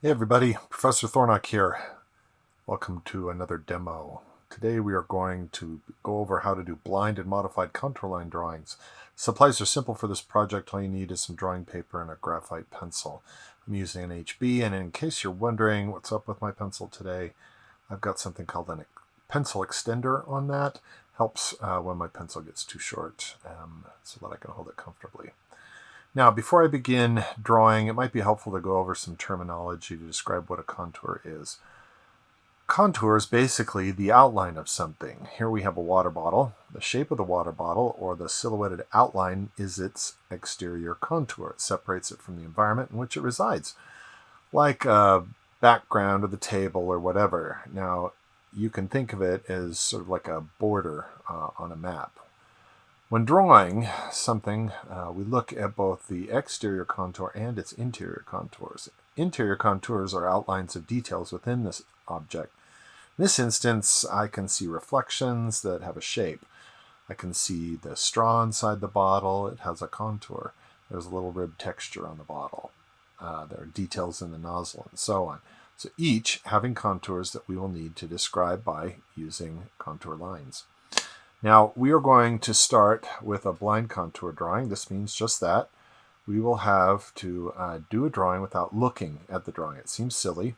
Hey everybody, Professor Thornock here. Welcome to another demo. Today we are going to go over how to do blind and modified contour line drawings. Supplies are simple for this project. All you need is some drawing paper and a graphite pencil. I'm using an HB, and in case you're wondering what's up with my pencil today, I've got something called a pencil extender on that. Helps when my pencil gets too short so that I can hold it comfortably. Now, before I begin drawing, it might be helpful to go over some terminology to describe what a contour is. Contour is basically the outline of something. Here we have a water bottle. The shape of the water bottle, or the silhouetted outline, is its exterior contour. It separates it from the environment in which it resides, like a background of the table or whatever. Now, you can think of it as sort of like a border on a map. When drawing something, we look at both the exterior contour and its interior contours. Interior contours are outlines of details within this object. In this instance, I can see reflections that have a shape. I can see the straw inside the bottle. It has a contour. There's a little rib texture on the bottle. There are details in the nozzle and so on. So each having contours that we will need to describe by using contour lines. Now, we are going to start with a blind contour drawing. This means just that. We will have to do a drawing without looking at the drawing. It seems silly,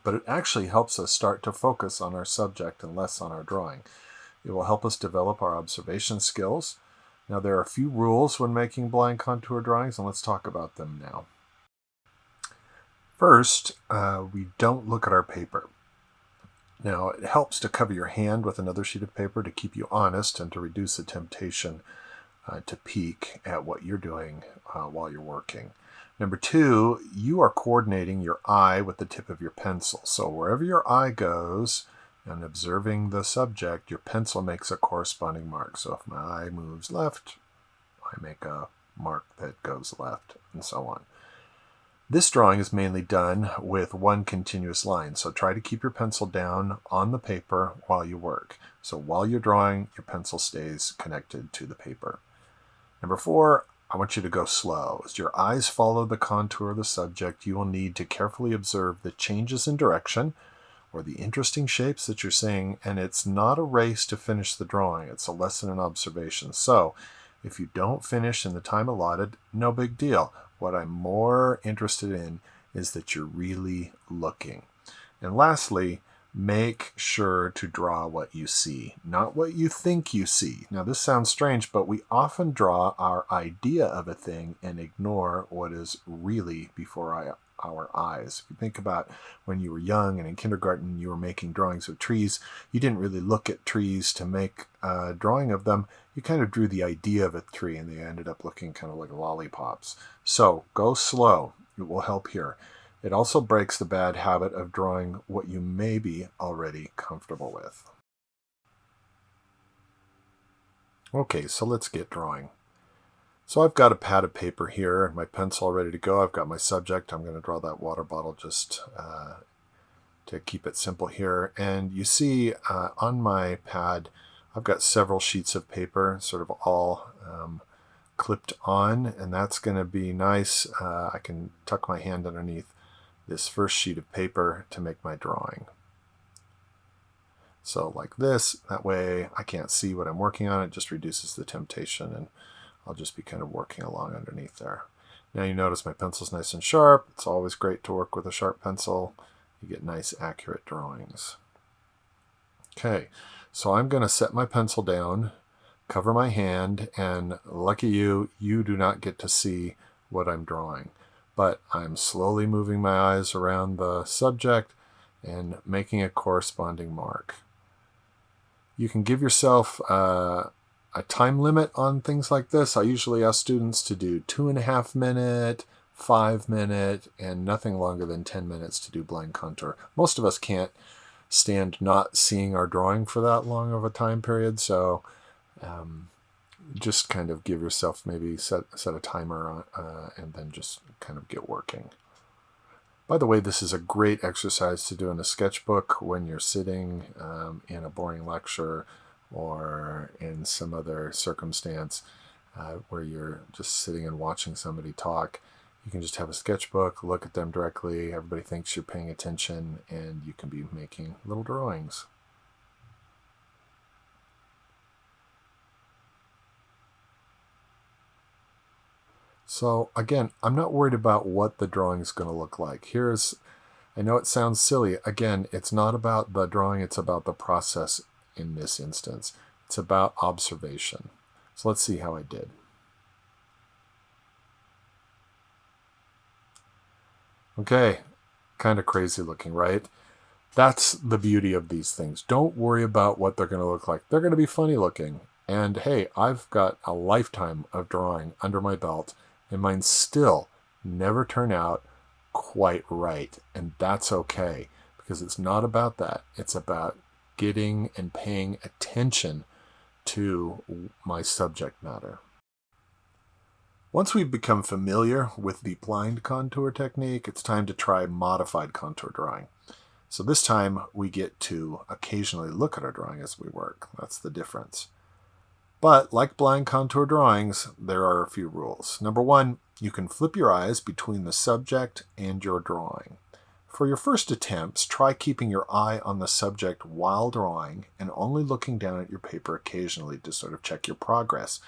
but it actually helps us start to focus on our subject and less on our drawing. It will help us develop our observation skills. Now, there are a few rules when making blind contour drawings, and let's talk about them now. First, we don't look at our paper. Now, it helps to cover your hand with another sheet of paper to keep you honest and to reduce the temptation to peek at what you're doing while you're working. Number two, you are coordinating your eye with the tip of your pencil. So wherever your eye goes and observing the subject, your pencil makes a corresponding mark. So if my eye moves left, I make a mark that goes left, and so on. This drawing is mainly done with one continuous line, so try to keep your pencil down on the paper while you work. So while you're drawing, your pencil stays connected to the paper. Number four, I want you to go slow. As your eyes follow the contour of the subject, you will need to carefully observe the changes in direction or the interesting shapes that you're seeing, and it's not a race to finish the drawing. It's a lesson in observation. So if you don't finish in the time allotted, no big deal. What I'm more interested in is that you're really looking. And lastly, make sure to draw what you see, not what you think you see. Now, this sounds strange, but we often draw our idea of a thing and ignore what is really before our eyes. If you think about when you were young and in kindergarten, you were making drawings of trees, you didn't really look at trees to make a drawing of them. You kind of drew the idea of a tree, and they ended up looking kind of like lollipops. So go slow. It will help here. It also breaks the bad habit of drawing what you may be already comfortable with. Okay, so let's get drawing. So I've got a pad of paper here and my pencil ready to go. I've got my subject. I'm going to draw that water bottle just to keep it simple here. And you see on my pad, I've got several sheets of paper, sort of all clipped on, and that's going to be nice. I can tuck my hand underneath this first sheet of paper to make my drawing. So like this, that way I can't see what I'm working on. It just reduces the temptation, and I'll just be kind of working along underneath there. Now you notice my pencil's nice and sharp. It's always great to work with a sharp pencil. You get nice, accurate drawings. Okay, so I'm going to set my pencil down, cover my hand, and lucky you, you do not get to see what I'm drawing. But I'm slowly moving my eyes around the subject and making a corresponding mark. You can give yourself a time limit on things like this. I usually ask students to do 2.5 minute, 5 minute, and nothing longer than 10 minutes to do blind contour. Most of us can't stand not seeing our drawing for that long of a time period, so just kind of give yourself maybe set a timer on, and then just kind of get working. By the way, this is a great exercise to do in a sketchbook when you're sitting in a boring lecture or in some other circumstance where you're just sitting and watching somebody talk. You can just have a sketchbook, look at them directly, everybody thinks you're paying attention, and you can be making little drawings. So again, I'm not worried about what the drawing is going to look like. I know it sounds silly. Again, it's not about the drawing, it's about the process in this instance. It's about observation. So let's see how I did. Okay, kind of crazy looking, right? That's the beauty of these things. Don't worry about what they're going to look like. They're going to be funny looking. And hey, I've got a lifetime of drawing under my belt, and mine still never turn out quite right. And that's okay, because it's not about that. It's about getting and paying attention to my subject matter. Once we've become familiar with the blind contour technique, it's time to try modified contour drawing. So this time we get to occasionally look at our drawing as we work. That's the difference. But like blind contour drawings, there are a few rules. Number one, you can flip your eyes between the subject and your drawing. For your first attempts, try keeping your eye on the subject while drawing and only looking down at your paper occasionally to sort of check your progress.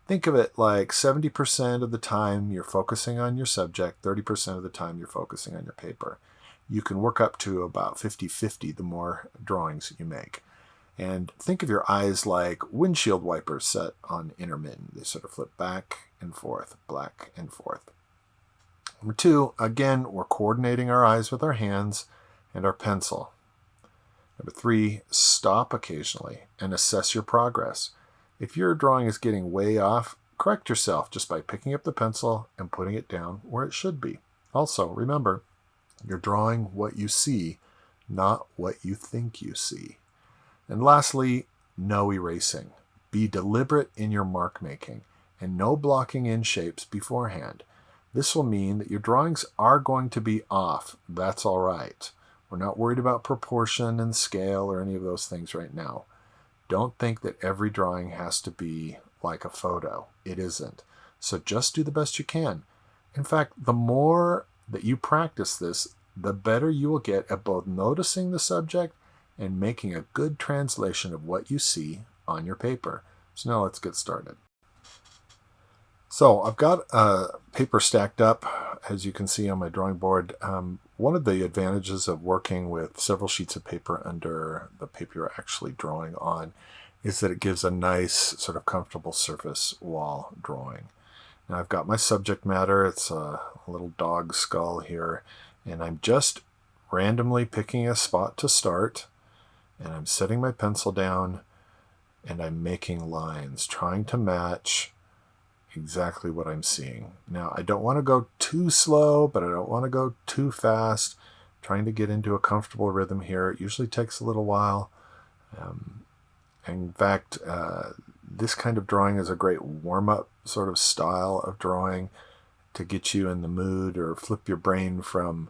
Think of it like 70% of the time you're focusing on your subject, 30% of the time you're focusing on your paper. You can work up to about 50-50 the more drawings you make. And think of your eyes like windshield wipers set on intermittent. They sort of flip back and forth, back and forth. Number two, again, we're coordinating our eyes with our hands and our pencil. Number three, stop occasionally and assess your progress. If your drawing is getting way off, correct yourself just by picking up the pencil and putting it down where it should be. Also, remember, you're drawing what you see, not what you think you see. And lastly, no erasing. Be deliberate in your mark making and no blocking in shapes beforehand. This will mean that your drawings are going to be off. That's all right. We're not worried about proportion and scale or any of those things right now. Don't think that every drawing has to be like a photo. It isn't. So just do the best you can. In fact, the more that you practice this, the better you will get at both noticing the subject and making a good translation of what you see on your paper. So now let's get started. So I've got a paper stacked up, as you can see on my drawing board. One of the advantages of working with several sheets of paper under the paper you're actually drawing on is that it gives a nice sort of comfortable surface while drawing. Now I've got my subject matter. It's a little dog skull here, and I'm just randomly picking a spot to start, and I'm setting my pencil down, and I'm making lines, trying to match exactly what I'm seeing. Now, I don't want to go too slow, but I don't want to go too fast. Trying to get into a comfortable rhythm here. It usually takes a little while. In fact, this kind of drawing is a great warm-up sort of style of drawing to get you in the mood or flip your brain from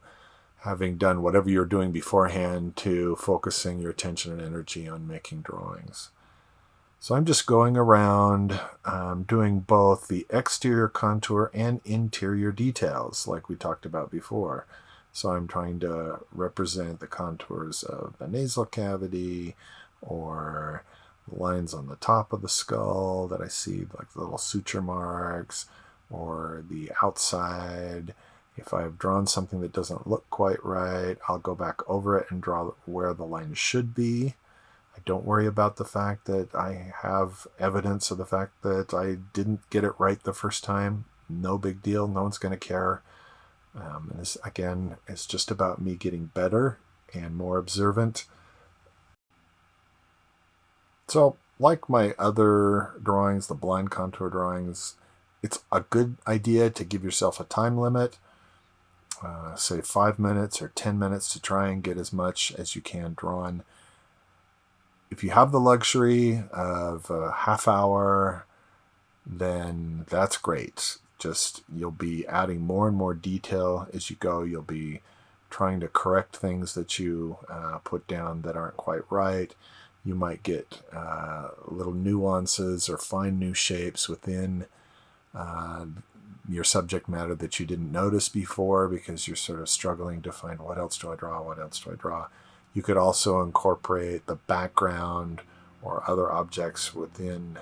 having done whatever you're doing beforehand to focusing your attention and energy on making drawings. So I'm just going around doing both the exterior contour and interior details like we talked about before. So I'm trying to represent the contours of the nasal cavity or the lines on the top of the skull that I see, like the little suture marks, or the outside. If I've drawn something that doesn't look quite right, I'll go back over it and draw where the line should be. I don't worry about the fact that I have evidence of the fact that I didn't get it right the first time. No big deal. No one's going to care. And this, again, is just about me getting better and more observant. So, like my other drawings, the blind contour drawings, it's a good idea to give yourself a time limit. Say 5 minutes or 10 minutes to try and get as much as you can drawn. If you have the luxury of a half hour, then that's great. Just you'll be adding more and more detail as you go. You'll be trying to correct things that you put down that aren't quite right. You might get little nuances or find new shapes within your subject matter that you didn't notice before because you're sort of struggling to find what else do I draw, what else do I draw. You could also incorporate the background or other objects within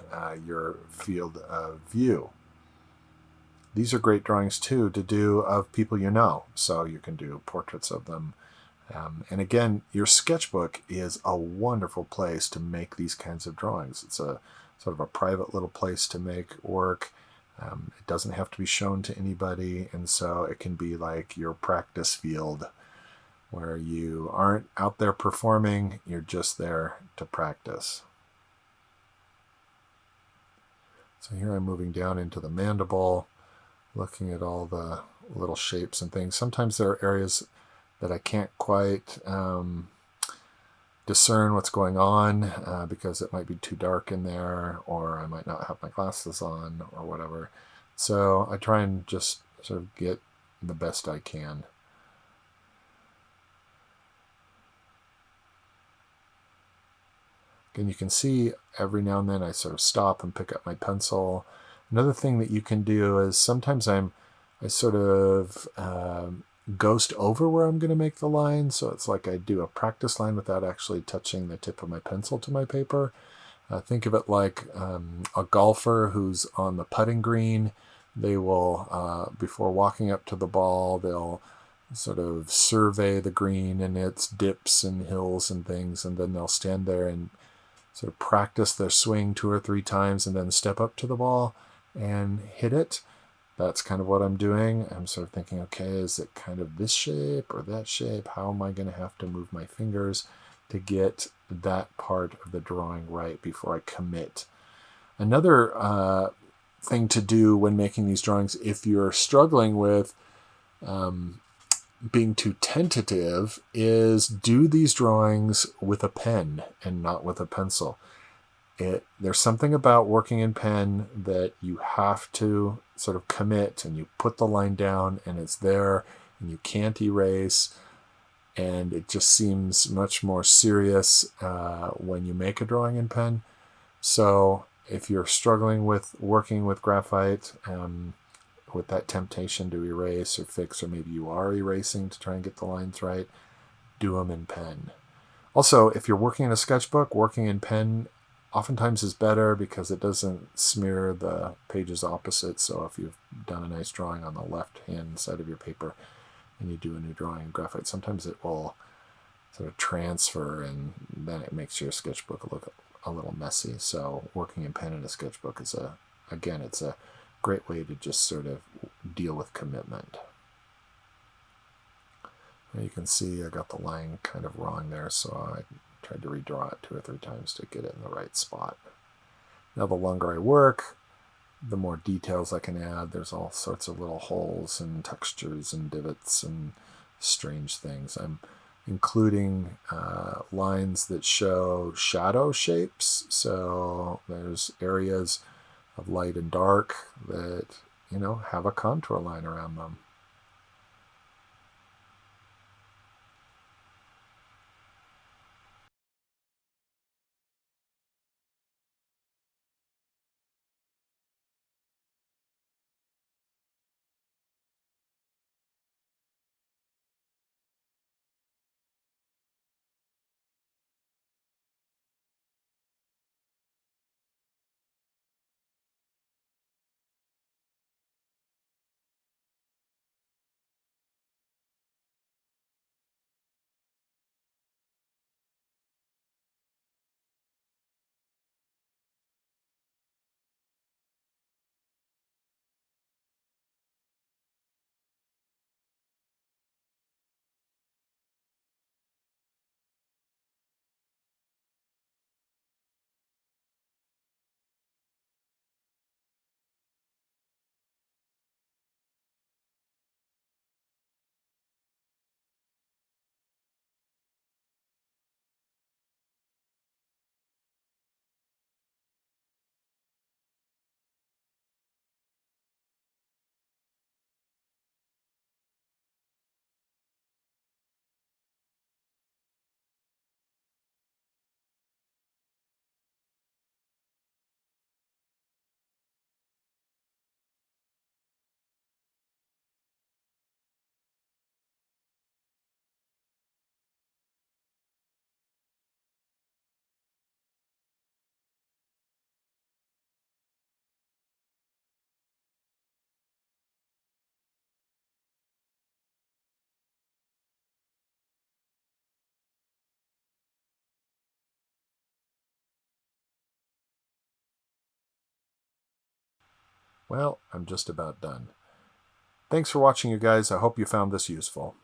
your field of view. These are great drawings too to do of people you know, so you can do portraits of them. And again, your sketchbook is a wonderful place to make these kinds of drawings. It's a sort of a private little place to make work. It doesn't have to be shown to anybody, and so it can be like your practice field where you aren't out there performing, you're just there to practice. So here I'm moving down into the mandible, looking at all the little shapes and things. Sometimes there are areas that I can't quite discern what's going on because it might be too dark in there, or I might not have my glasses on or whatever. So I try and just sort of get the best I can. And you can see every now and then I sort of stop and pick up my pencil. Another thing that you can do is sometimes I sort of ghost over where I'm going to make the line. So it's like I do a practice line without actually touching the tip of my pencil to my paper. Think of it like a golfer who's on the putting green. They will, before walking up to the ball, they'll sort of survey the green and its dips and hills and things, and then they'll stand there and sort of practice their swing 2 or 3 times and then step up to the ball and hit it. That's kind of what I'm doing. I'm sort of thinking, okay, is it kind of this shape or that shape? How am I going to have to move my fingers to get that part of the drawing right before I commit? Another thing to do when making these drawings, if you're struggling with being too tentative, is do these drawings with a pen and not with a pencil. There's something about working in pen that you have to sort of commit, and you put the line down and it's there and you can't erase, and it just seems much more serious when you make a drawing in pen. So if you're struggling with working with graphite, with that temptation to erase or fix, or maybe you are erasing to try and get the lines right, do them in pen. Also, if you're working in a sketchbook, working in pen oftentimes is better because it doesn't smear the pages opposite. So if you've done a nice drawing on the left-hand side of your paper and you do a new drawing in graphite, sometimes it will sort of transfer, and then it makes your sketchbook look a little messy. So working in pen in a sketchbook is it's a great way to just sort of deal with commitment. And you can see I got the line kind of wrong there, so I tried to redraw it 2 or 3 times to get it in the right spot. Now the longer I work, the more details I can add. There's all sorts of little holes and textures and divots and strange things. I'm including lines that show shadow shapes. So there's areas of light and dark that, have a contour line around them. Well, I'm just about done. Thanks for watching, you guys. I hope you found this useful.